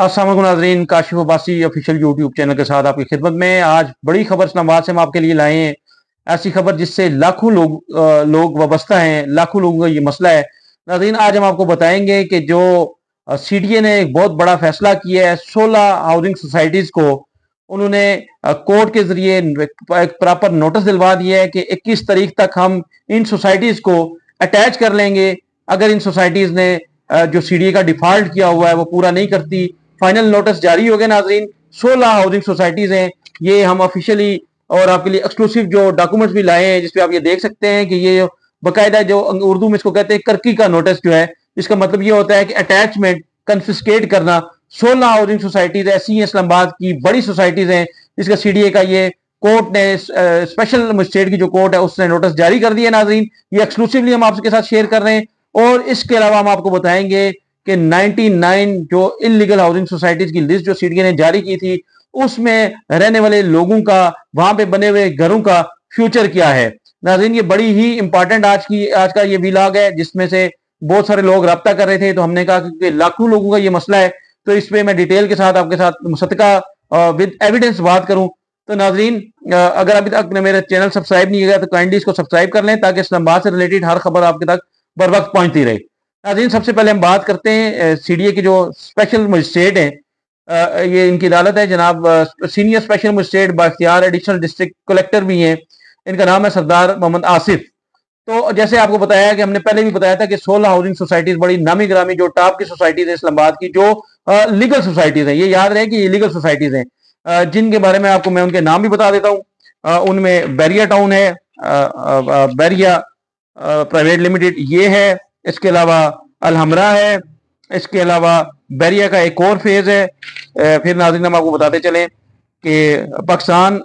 अस्सलाम वालेकुम नाज़रीन, Kashif Abbasi official YouTube channel के साथ आपकी खिदमत में आज बड़ी खबर इस्लामाबाद से हम आपके लिए लाए हैं। ऐसी खबर जिससे लाखों लोग वाबस्ता हैं, लाखों लोगों का ये मसला है। नाज़रीन, आज हम आपको बताएंगे कि जो सीडीए ने एक बहुत बड़ा फैसला किया है, 16 हाउसिंग सोसाइटीज को उन्होंने कोर्ट के जरिए एक प्रॉपर नोटिस दिलवा दिया है कि 21 तारीख तक हम इन सोसाइटीज को अटैच कर लेंगे अगर इन सोसाइटीज ने जो सीडीए का डिफॉल्ट किया हुआ है वो पूरा नहीं करती। फाइनल नोटिस जारी हो गए नाजरीन। 16 हाउसिंग सोसाइटीज हैं, ये हम ऑफिशियली और आपके लिए एक्सक्लूसिव जो डॉक्यूमेंट्स भी लाए हैं, जिसपे आप ये देख सकते हैं कि ये बाकायदा जो उर्दू में इसको कहते हैं कर्की का नोटिस जो है, इसका मतलब ये होता है कि अटैचमेंट कंफिस्केट करना। 16 हाउसिंग सोसाइटीज ऐसी हैं, इस्लामाबाद की बड़ी सोसाइटीज हैं, जिसका सीडीए का ये कोर्ट ने स्पेशल मजिस्ट्रेट की जो कोर्ट है उसने नोटिस जारी कर दिया नाजरीन। ये एक्सक्लूसिवली हम आपके साथ शेयर कर रहे हैं। और इसके अलावा हम आपको बताएंगे कि 99 जो इलीगल हाउसिंग सोसाइटीज की लिस्ट जो सीडीए ने जारी की थी, उसमें रहने वाले लोगों का, वहां पे बने हुए घरों का फ्यूचर क्या है। नाज़रीन, ये बड़ी ही इंपॉर्टेंट आज का ये व्लॉग है, जिसमें से बहुत सारे लोग रब्ता कर रहे थे, तो हमने कहा कि लाखों लोगों का ये मसला है, तो इस पे मैं डिटेल के साथ आपके साथ मुसद्दका विद एविडेंस बात करूं। तो नाज़रीन, अगर अभी तक मेरा चैनल सब्सक्राइब नहीं किया तो काइंडली इसको सब्सक्राइब कर लें, ताकि इस्लामाबाद से रिलेटेड हर खबर आपके तक बर वक्त पहुंचती रहे। नाज़रीन, सबसे पहले हम बात करते हैं सीडीए के जो स्पेशल मजिस्ट्रेट हैं, ये इनकी अदालत है जनाब, senior special magistrate Bakhtiar additional district collector भी हैं। इनका नाम है सरदार मोहम्मद आसिफ। तो जैसे आपको बताया कि हमने पहले भी बताया था कि 16 हाउसिंग सोसाइटीज बड़ी नामी ग्रामी जो टॉप की सोसाइटीज है इस्लामाबाद की, जो लीगल सोसाइटीज है, ये याद रहे कि ये लीगल सोसाइटीज हैं, जिनके बारे में आपको मैं उनके नाम भी बता देता हूँ। उनमें बैरिया टाउन है, बैरिया प्राइवेट लिमिटेड ये है, इसके अलावा अलहमरा है, इसके अलावा बैरिया का एक और फेज है। फिर नाज़रीन हम आपको बताते चलें कि पाकिस्तान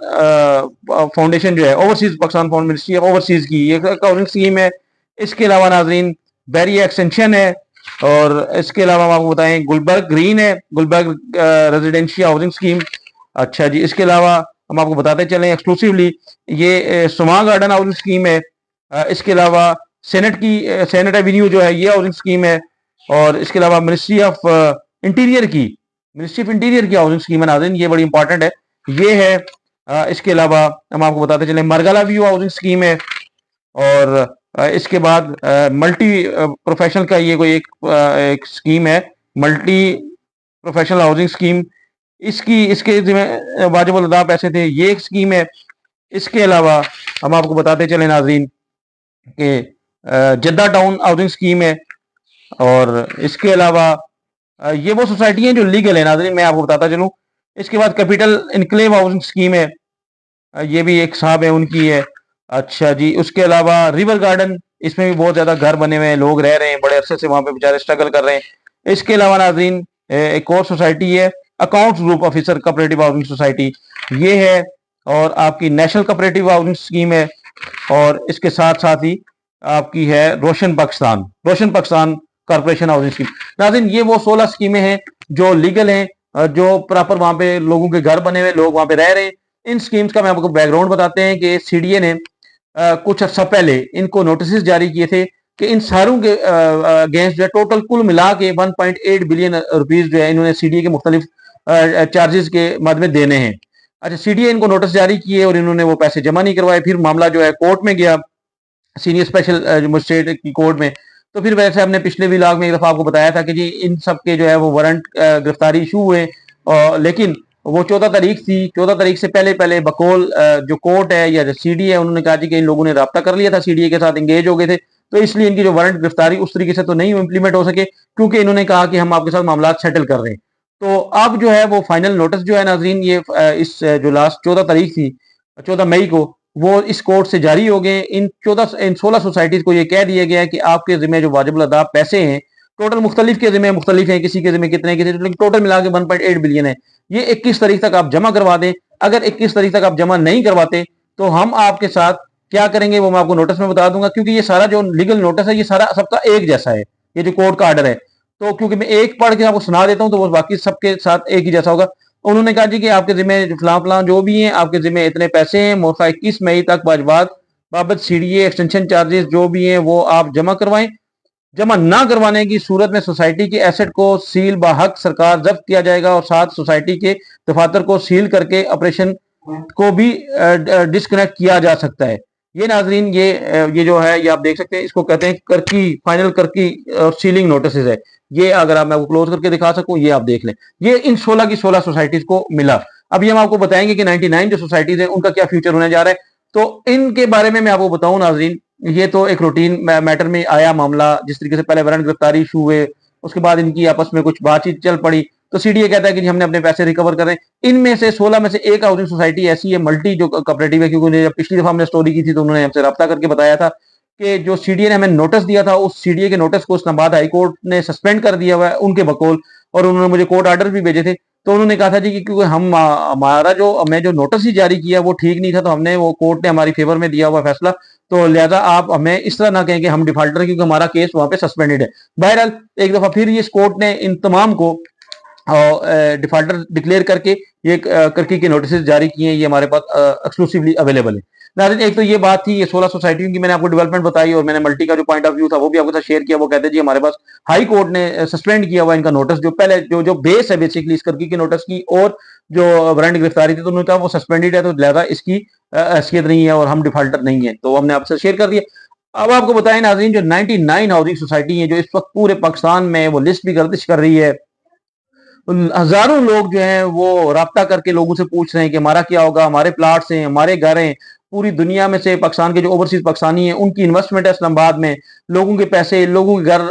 फाउंडेशन जो है, overseas Pakistan found ministry of overseas की एक हाउसिंग स्कीम है। इसके अलावा नाज़रीन बैरिया एक्सटेंशन है, और इसके अलावा हम आपको बताएं गुलबर्ग ग्रीन है, गुलबर्ग रेजिडेंशियल हाउसिंग स्कीम। अच्छा जी, इसके अलावा हम आपको बताते चलें एक्सक्लूसिवली ये सुमा गार्डन हाउसिंग स्कीम है। इसके अलावा सेनेट एवेन्यू जो है ये हाउसिंग स्कीम है। और इसके अलावा मिनिस्ट्री ऑफ इंटीरियर की हाउसिंग स्कीम है नाज़रीन, ये बड़ी इंपॉर्टेंट है, ये है। इसके अलावा हम आपको बताते चलें मरगला व्यू हाउसिंग स्कीम है। और इसके बाद मल्टी प्रोफेशनल का ये कोई एक स्कीम है, मल्टी प्रोफेशनल हाउसिंग स्कीम, इसके जिम्मे वाजिबुल अदा पैसे थे, ये एक स्कीम है। इसके अलावा हम आपको बताते चले नाज़रीन कि जद्दा टाउन हाउसिंग स्कीम है। और इसके अलावा ये वो सोसाइटी हैं जो लीगल है नाज़रीन, मैं आपको बताता चलूँ। इसके बाद कैपिटल इनक्लेव हाउसिंग स्कीम है, ये भी एक साहब है, उनकी है। अच्छा जी, उसके अलावा रिवर गार्डन, इसमें भी बहुत ज्यादा घर बने हुए हैं, लोग रह रहे हैं, बड़े अरसे से वहां पे बेचारे स्ट्रगल कर रहे हैं। इसके अलावा नाज़रीन एक और सोसाइटी है accounts group officer cooperative housing society, ये है। और आपकी नेशनल कोऑपरेटिव हाउसिंग स्कीम है। और इसके साथ साथ ही आपकी है रोशन पाकिस्तान कॉर्पोरेशन हाउसिंग स्कीम। नाज़रीन, ये वो 16 स्कीमें हैं जो लीगल हैं, जो प्रॉपर वहां पे लोगों के घर बने हुए, लोग वहां पे रह रहे हैं। इन स्कीम्स का मैं आपको बैकग्राउंड बताते हैं कि सीडीए ने कुछ अर्सा पहले इनको नोटिस जारी किए थे कि इन सारों के अगेंस्ट जो है टोटल कुल मिला के 1.8 बिलियन रुपीज जो है इन्होंने सीडीए के मुख्तलिफ चार्जेस के मद में देने हैं। अच्छा, सीडीए इनको नोटिस जारी किए और इन्होंने वो पैसे जमा नहीं करवाए। फिर मामला जो है कोर्ट में गया, सीनियर स्पेशल मजिस्ट्रेट की कोर्ट में। तो फिर वैसे हमने पिछले व्लॉग में एक दफा आपको बताया था कि जी इन सब के जो है वो वारंट गिरफ्तारी इशू हुए, लेकिन वो 14 तारीख थी, 14 तारीख से पहले बकौल जो कोर्ट है या जो सीडीए है, उन्होंने कहा जी कि इन लोगों ने रब्ता कर लिया था, सीडीए के साथ इंगेज हो गए थे, तो इसलिए इनकी जो वारंट गिरफ्तारी उस तरीके से तो नहीं इम्प्लीमेंट हो सके, क्योंकि इन्होंने कहा कि हम आपके साथ मामला सेटल कर रहे हैं। तो अब जो है वो फाइनल नोटिस जो है नाजरीन, ये इस जो लास्ट 14 तारीख थी, 14 मई को, वो इस कोर्ट से जारी हो गए। इन 16 सोसाइटीज को ये कह दिया गया है कि आपके जिम्मे जो वाजिबुल अदा पैसे हैं, टोटल मुख्तलिफ के जिम्मे मुख्तलिफ हैं, किसी के जिम्मे कितने, किसी टोटल मिला के 1.8 बिलियन है, ये 21 तारीख तक आप जमा करवा दें। अगर 21 तारीख तक आप जमा नहीं करवाते तो हम आपके साथ क्या करेंगे वो मैं आपको नोटिस में बता दूंगा, क्योंकि ये सारा जो लीगल नोटिस है ये सारा सबका एक जैसा है, ये जो कोर्ट का आर्डर है। तो क्योंकि मैं एक पढ़ के आपको सुना देता हूं तो वो बाकी सबके साथ एक ही जैसा होगा। उन्होंने कहा जी कि आपके जिम्मे फलां फलां जो भी हैं, आपके जिम्मे इतने पैसे हैं, मौका 21 मई तक वाजबात बाबत सीडीए एक्सटेंशन चार्जेस जो भी हैं वो आप जमा करवाएं। जमा ना करवाने की सूरत में सोसाइटी के एसेट को सील बहक सरकार जब्त किया जाएगा और साथ सोसाइटी के दफातर को सील करके ऑपरेशन को भी डिस्कनेक्ट किया जा सकता है। ये नाजरीन ये जो है ये आप देख सकते हैं, इसको कहते हैं करकी, फाइनल करकी सीलिंग नोटिस है। ये अगर आप मैं आपको क्लोज करके दिखा सकूं, ये आप देख लें, ये इन 16 की 16 सोसाइटीज को मिला। अभी हम आपको बताएंगे कि 99 जो सोसाइटीज हैं उनका क्या फ्यूचर होने जा रहा है। तो इनके बारे में मैं आपको बताऊं नाजरीन, ये तो एक रूटीन मैटर में आया मामला, जिस तरीके से पहले वारंट गिरफ्तारी इशू हुए, उसके बाद इनकी आपस में कुछ बातचीत चल पड़ी, तो सीडीए कहता है कि हमने अपने पैसे रिकवर कर रहे हैं। इनमें से 16 में से एक हाउसिंग सोसाइटी ऐसी है, मल्टी जो कोऑपरेटिव है, क्योंकि जब पिछली दफा हमने स्टोरी की थी तो उन्होंने हमसे रब्ता करके बताया था कि जो सीडीए ने हमें नोटिस दिया था, उस सीडीए के नोटिस को इस्लामाबाद हाई कोर्ट ने सस्पेंड कर दिया हुआ है उनके बकौल, और उन्होंने मुझे कोर्ट आर्डर भी भेजे थे। तो उन्होंने कहा था जी कि क्योंकि हमारा जो हमें जो नोटिस ही जारी किया वो ठीक नहीं था, तो हमने वो कोर्ट ने हमारी फेवर में दिया हुआ फैसला, तो लिहाजा आप हमें इस तरह ना कहें कि हम डिफाल्टर हैं, क्योंकि हमारा केस वहां पे सस्पेंडेड है। बहरहाल एक दफा फिर ये कोर्ट ने इन तमाम को डिफाल्टर डिक्लेयर करके ये करके के नोटिस जारी किए हैं, ये हमारे पास एक्सक्लूसिवली अवेलेबल है। नाज़रीन, एक तो ये बात थी, ये 16 सोसाइटियों की मैंने आपको डेवलपमेंट बताई, और मैंने मल्टी का जो पॉइंट ऑफ व्यू था वो भी आपके साथ शेयर किया। वो कहते हैं जी हमारे पास हाई कोर्ट ने सस्पेंड किया हुआ इनका नोटिस, जो पहले जो बेस है बेसिकली इस करके के नोटिस की, और जो वारंट गिरफ्तारी थी तो उन्होंने कहा वो सस्पेंडेड है, तो लिहाजा इसकी हैसियत नहीं है और हम डिफाल्टर नहीं है, तो हमने आपसे शेयर कर दिया। अब आपको बताएं नाज़रीन, जो 99 हाउसिंग सोसाइटी है जो इस वक्त पूरे पाकिस्तान में वो लिस्ट भी गर्दिश कर रही है, हजारों लोग जो हैं वो राब्ता करके लोगों से पूछ रहे हैं कि हमारा क्या होगा, हमारे प्लाट्स हैं, हमारे घर हैं। पूरी दुनिया में से पाकिस्तान के जो ओवरसीज पाकिस्तानी हैं उनकी इन्वेस्टमेंट है इस्लामाबाद में, लोगों के पैसे, लोगों के घर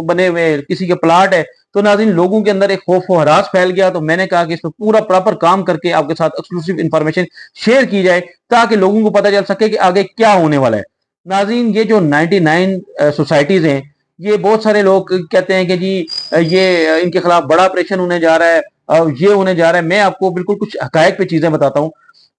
बने हुए, किसी के प्लाट है। तो नाज़रीन, लोगों के अंदर एक खौफ व हरास फैल गया, तो मैंने कहा कि इसमें पूरा प्रॉपर काम करके आपके साथ एक्सक्लूसिव इंफॉर्मेशन शेयर की जाए, ताकि लोगों को पता चल सके कि आगे क्या होने वाला है। नाज़रीन, ये जो 99 सोसाइटीज हैं, ये बहुत सारे लोग कहते हैं कि जी ये इनके खिलाफ बड़ा ऑपरेशन होने जा रहा है, ये होने जा रहा है। मैं आपको बिल्कुल कुछ हकायक पे चीजें बताता हूँ।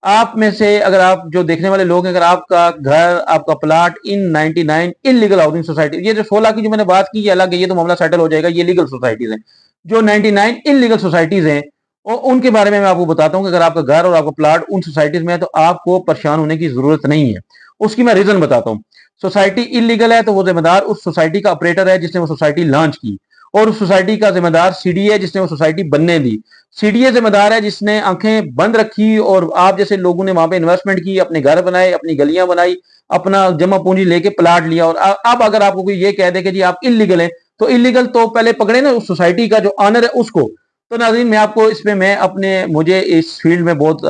आप में से अगर आप जो देखने वाले लोग हैं, अगर आपका घर, आपका प्लाट इन 99 इलीगल हाउसिंग सोसाइटी, ये जो 16 की जो मैंने बात की ये अलग है, ये तो मामला सेटल हो जाएगा, ये लीगल सोसाइटीज हैं। जो 99 इलीगल सोसाइटीज हैं और उनके बारे में मैं आपको बताता हूँ कि अगर आपका घर और आपका प्लाट उन सोसाइटीज में है तो आपको परेशान होने की जरूरत नहीं है। उसकी मैं रीजन बताता हूँ। सोसाइटी इलीगल है तो वो जिम्मेदार उस सोसाइटी का ऑपरेटर है जिसने वो सोसाइटी लॉन्च की, और उस सोसाइटी का जिम्मेदार सीडीए है जिसने वो सोसाइटी बनने दी। सीडीए जिम्मेदार है जिसने आंखें बंद रखी और आप जैसे लोगों ने वहां पे इन्वेस्टमेंट की, अपने घर बनाए, अपनी गलियां बनाई, अपना जमा पूंजी लेके प्लाट लिया। और अब अगर आपको कोई ये कह दे कि जी आप इलीगल हैं, तो इलीगल तो पहले पकड़े ना उस सोसाइटी का जो ऑनर है उसको। तो नाज़रीन, मैं आपको इसमें मैं अपने मुझे इस फील्ड में बहुत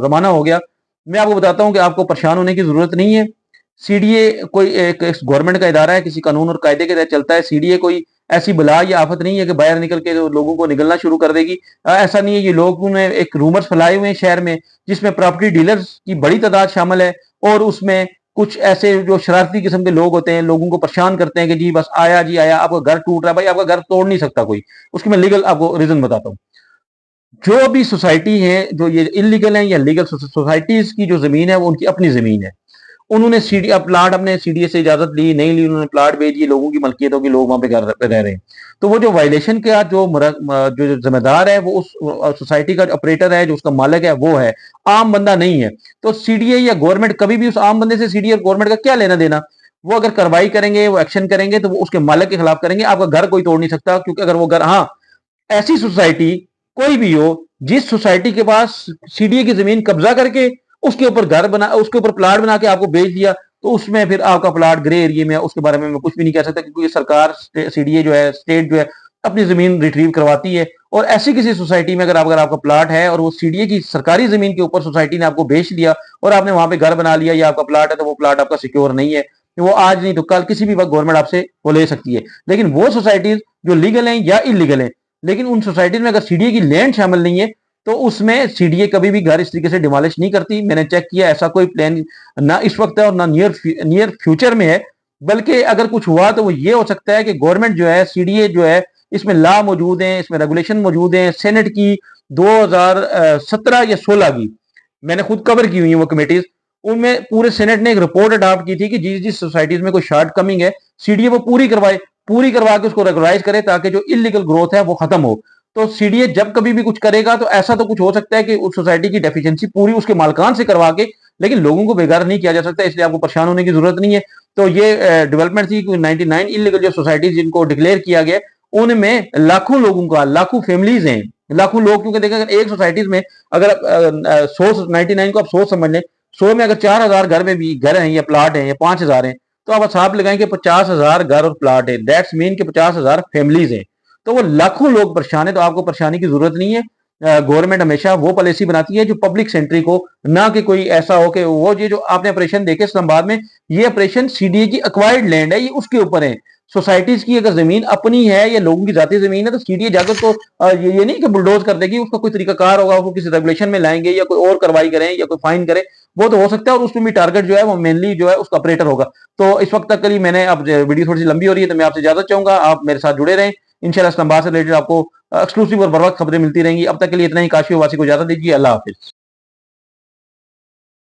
जमाना हो गया, मैं आपको बताता हूं कि आपको परेशान होने की जरूरत नहीं है। सीडीए कोई एक गवर्नमेंट का इदारा है, किसी कानून और कायदे के तहत चलता है। सीडीए कोई ऐसी बला या आफत नहीं है कि बाहर निकल के लोगों को निगलना शुरू कर देगी। ऐसा नहीं है। ये लोगों ने एक रूमर्स फैलाए हुए हैं शहर में, जिसमें प्रॉपर्टी डीलर्स की बड़ी तादाद शामिल है, और उसमें कुछ ऐसे जो शरारती किस्म के लोग होते हैं, लोगों को परेशान करते हैं कि जी बस आया जी आया, आपका घर टूट रहा है। भाई, आपका घर तोड़ नहीं सकता कोई। उसकी मैं लीगल आपको रीजन बताता हूँ। जो भी सोसाइटी है, जो ये इलीगल है या लीगल सोसाइटीज की जो जमीन है वो उनकी अपनी जमीन है। उन्होंने सीडी प्लाट अपने सीडीए से इजाजत ली नहीं ली, उन्होंने प्लाट भेजी, लोगों की मलकियतों के लोग वहां पे घर पे रह रहे हैं। तो वो जो वायलेशन का जो जिम्मेदार है वो उस सोसाइटी का जो ऑपरेटर है, जो उसका मालिक है, वो है, आम बंदा नहीं है। तो सीडीए या गवर्नमेंट कभी भी उस आम बंदे से सीडीए और गवर्नमेंट का क्या लेना देना। वो अगर कार्रवाई करेंगे, वो एक्शन करेंगे, तो वो उसके मालिक के खिलाफ करेंगे। आपका घर कोई तोड़ नहीं सकता, क्योंकि अगर वो घर, हाँ, ऐसी सोसाइटी कोई भी हो जिस सोसाइटी के पास सीडीए की जमीन कब्जा करके उसके ऊपर घर बना, उसके ऊपर प्लाट बना के आपको बेच दिया, तो उसमें फिर आपका प्लाट ग्रे एरिया में, उसके बारे में मैं कुछ भी नहीं कह सकता, क्योंकि सरकार, सीडीए जो है, स्टेट जो है, अपनी जमीन रिट्रीव करवाती है। और ऐसी किसी सोसाइटी में अगर आपका प्लाट है और वो सीडीए की सरकारी जमीन के ऊपर सोसाइटी ने आपको बेच दिया और आपने वहां पे घर बना लिया, या आपका प्लाट है, तो वो प्लाट आपका सिक्योर नहीं है। वो आज नहीं तो कल किसी भी वक्त गवर्नमेंट आपसे वो ले सकती है। लेकिन वो सोसाइटीज जो लीगल हैं या इलीगल हैं, लेकिन उन सोसाइटीज में अगर सीडीए की लैंड शामिल नहीं है, तो उसमें सीडीए कभी भी घर इस तरीके से डिमोलिश नहीं करती। मैंने चेक किया, ऐसा कोई प्लान ना इस वक्त है और ना नियर फ्यूचर में है। बल्कि अगर कुछ हुआ तो वो ये हो सकता है कि गवर्नमेंट जो है, सीडीए जो है, इसमें लॉ मौजूद है, इसमें रेगुलेशन मौजूद है, सेनेट की 2017 या 16 की मैंने खुद कवर की हुई है वो कमेटीज। उनमें पूरे सेनेट ने एक रिपोर्ट अडॉप्ट की थी कि जिस जिस सोसाइटीज में कोई शॉर्ट कमिंग है, सीडीए वो पूरी करवाए, पूरी करवा के उसको रेगुलाइज करे, ताकि जो इलीगल ग्रोथ है वो खत्म हो। तो सीडीए जब कभी भी कुछ करेगा तो ऐसा तो कुछ हो सकता है कि उस सोसाइटी की डेफिशिएंसी पूरी उसके मालकान से करवा के, लेकिन लोगों को बेकार नहीं किया जा सकता, इसलिए आपको परेशान होने की जरूरत नहीं है। تو یہ ڈیولپمنٹ تھی 99 انلیگل جو سوسائٹیز جن کو ڈکلیئر کیا گیا ان میں لاکھوں لوگوں کا لاکھوں فیملیز ہیں لاکھوں لوگ کیونکہ دیکھیں اگر ایک سوسائٹیز میں اگر 199 کو آپ 100 سمجھ لیں 100 میں اگر 4000 گھر میں بھی گھر ہیں یا پلاٹ ہیں یا 5000 ہیں تو آپ حساب لگائیں کہ 50,000 گھر اور پلاٹ ہیں دیٹس مین کہ 50,000 فیملیز ہیں تو وہ لاکھوں لوگ پریشان ہیں تو آپ کو پریشانی کی ضرورت نہیں ہے گورنمنٹ ہمیشہ وہ پالیسی بناتی ہے جو پبلک سینٹری کو نہ کہ کوئی ایسا ہو کہ وہ جو آپ نے آپریشن دیکھے اسلام آباد میں یہ آپریشن سی ڈی اے کی ایکوائرڈ لینڈ ہے یہ اس کے اوپر ہے سوسائٹیز کی اگر زمین اپنی ہے یا لوگوں کی ذاتی زمین ہے تو سی ڈی اے جا کر تو یہ نہیں کہ بلڈوز کر دے گی اس کا کوئی طریقہ کار ہوگا وہ کسی ریگولیشن میں لائیں گے یا کوئی اور کاروائی کریں یا کوئی فائن کرے وہ تو ہو سکتا ہے اور اس میں بھی ٹارگٹ جو ہے وہ مینلی جو ہے اس کا آپریٹر ہوگا تو اس وقت تک کے لیے میں نے اب ویڈیو تھوڑی سی لمبی ہو رہی ہے تو میں آپ سے اجازت چاہوں گا آپ میرے ساتھ جڑے رہیں انشاءاللہ اسلام آباد سے ریلیٹڈ آپ کو ایکسکلوسیو اور بر وقت خبریں ملتی رہیں گی اب تک کے لیے اتنا ہی کاشی واسی کو اجازت دیجیے اللہ حافظ